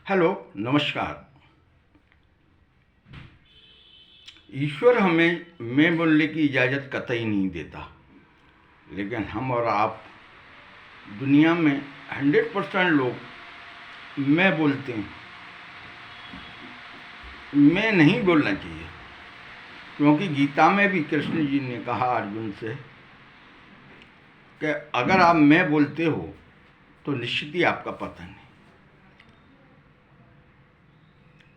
Hello, नमस्कार। ईश्वर हमें मैं बोलने की इजाज़त कतई नहीं देता, लेकिन हम और आप दुनिया में 100% लोग मैं बोलते हैं। मैं नहीं बोलना चाहिए, क्योंकि गीता में भी कृष्ण जी ने कहा अर्जुन से कि अगर आप मैं बोलते हो तो निश्चित ही आपका पतन है।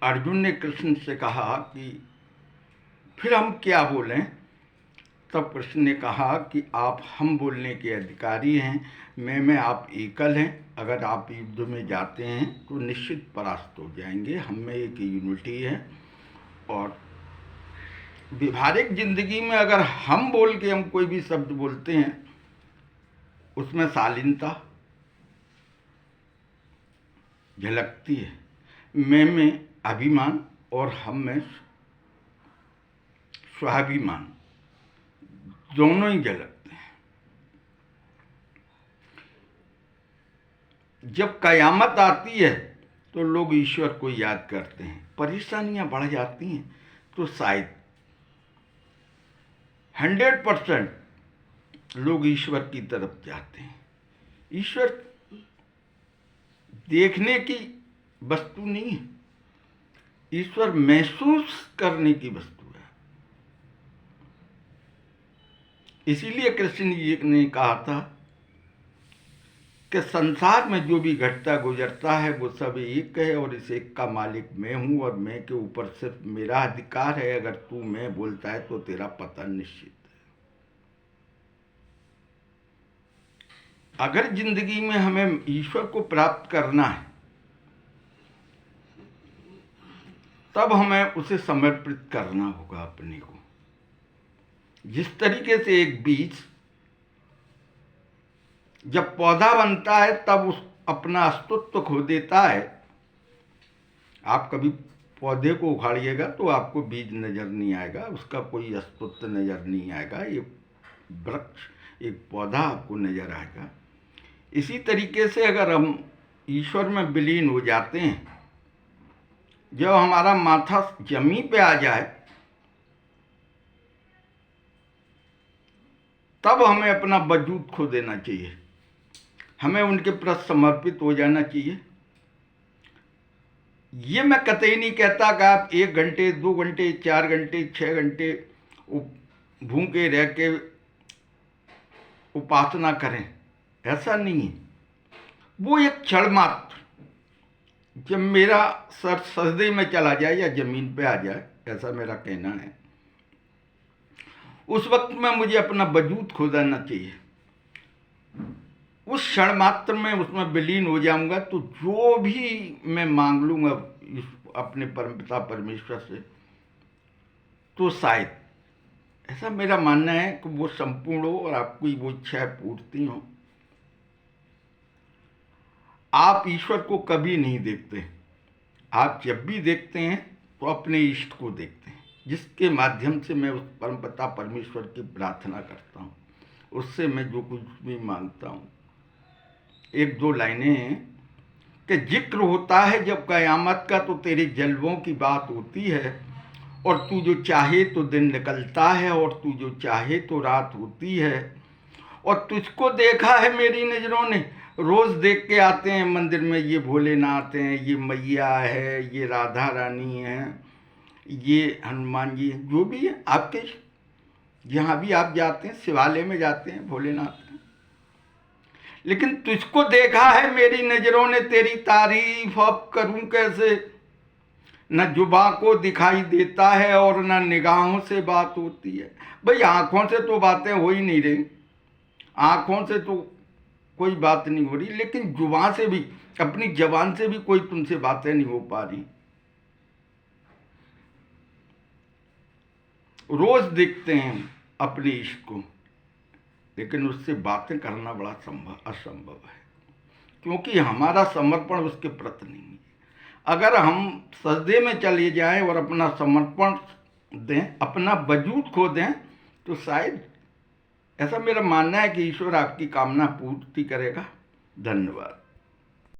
अर्जुन ने कृष्ण से कहा कि फिर हम क्या बोलें? तब कृष्ण ने कहा कि आप हम बोलने के अधिकारी हैं, मैं आप एकल हैं। अगर आप युद्ध में जाते हैं तो निश्चित परास्त हो जाएंगे। हम में एक यूनिटी है। और व्यवहारिक जिंदगी में अगर हम बोल के हम कोई भी शब्द बोलते हैं, उसमें शालीनता झलकती है। मैं में अभिमान और हम में स्वाभिमान दोनों ही झलकते हैं। जब कयामत आती है तो लोग ईश्वर को याद करते हैं, परेशानियां बढ़ जाती हैं तो शायद 100% लोग ईश्वर की तरफ जाते हैं। ईश्वर देखने की वस्तु नहीं है, ईश्वर महसूस करने की वस्तु है। इसीलिए कृष्ण जी ने कहा था कि संसार में जो भी घटता गुजरता है वो सब एक है, और इस एक का मालिक मैं हूं, और मैं के ऊपर सिर्फ मेरा अधिकार है। अगर तू मैं बोलता है तो तेरा पतन निश्चित है। अगर जिंदगी में हमें ईश्वर को प्राप्त करना है, तब हमें उसे समर्पित करना होगा अपने को। जिस तरीके से एक बीज जब पौधा बनता है तब उस अपना अस्तित्व खो देता है। आप कभी पौधे को उखाड़िएगा तो आपको बीज नजर नहीं आएगा, उसका कोई अस्तित्व नजर नहीं आएगा। एक वृक्ष, एक पौधा आपको नजर आएगा। इसी तरीके से अगर हम ईश्वर में विलीन हो जाते हैं, जब हमारा माथा जमीन पे आ जाए, तब हमें अपना वजूद खो देना चाहिए। हमें उनके प्रति समर्पित हो जाना चाहिए। ये मैं कतई नहीं कहता कि आप 1 घंटे 2 घंटे 4 घंटे 6 घंटे भूखे रह के उपासना करें, ऐसा नहीं है। वो एक क्षण मात्र, जब मेरा सर सजदे में चला जाए या जमीन पे आ जाए, ऐसा मेरा कहना है, उस वक्त में मुझे अपना वजूद खो देना चाहिए। उस क्षण मात्र में उसमें विलीन हो जाऊंगा तो जो भी मैं मांग लूंगा अपने परमपिता परमेश्वर से, तो शायद, ऐसा मेरा मानना है कि वो संपूर्ण हो और आपकी वो इच्छा पूर्ति हो। आप ईश्वर को कभी नहीं देखते। आप जब भी देखते हैं तो अपने इष्ट को देखते हैं, जिसके माध्यम से मैं उस परमपिता परमेश्वर की प्रार्थना करता हूँ, उससे मैं जो कुछ भी मांगता हूँ। 1-2 लाइनें हैं कि जिक्र होता है जब कयामत का तो तेरे जलवों की बात होती है, और तू जो चाहे तो दिन निकलता है, और तू जो चाहे तो रात होती है। और तुझको देखा है मेरी नज़रों ने, रोज़ देख के आते हैं मंदिर में, ये भोलेनाथ हैं, ये मैया है, ये राधा रानी हैं, ये हनुमान जी हैं, जो भी है आपके जहाँ भी आप जाते हैं, शिवालय में जाते हैं, भोलेनाथ हैं। लेकिन तुझको देखा है मेरी नज़रों ने, तेरी तारीफ अब करूं कैसे। न जुबां को दिखाई देता है और न निगाहों से बात होती है। भाई आंखों से तो बातें हो ही नहीं रही, आंखों से तो कोई बात नहीं हो रही, लेकिन जुबान से भी, अपनी जबान से भी कोई तुमसे बातें नहीं हो पा रही। रोज देखते हैं अपने इश्क को, लेकिन उससे बातें करना बड़ा असंभव है, क्योंकि हमारा समर्पण उसके प्रति नहीं है। अगर हम सजदे में चले जाएं और अपना समर्पण दें, अपना वजूद खो दें, तो शायद, ऐसा मेरा मानना है कि ईश्वर आपकी कामना पूर्ति करेगा। धन्यवाद।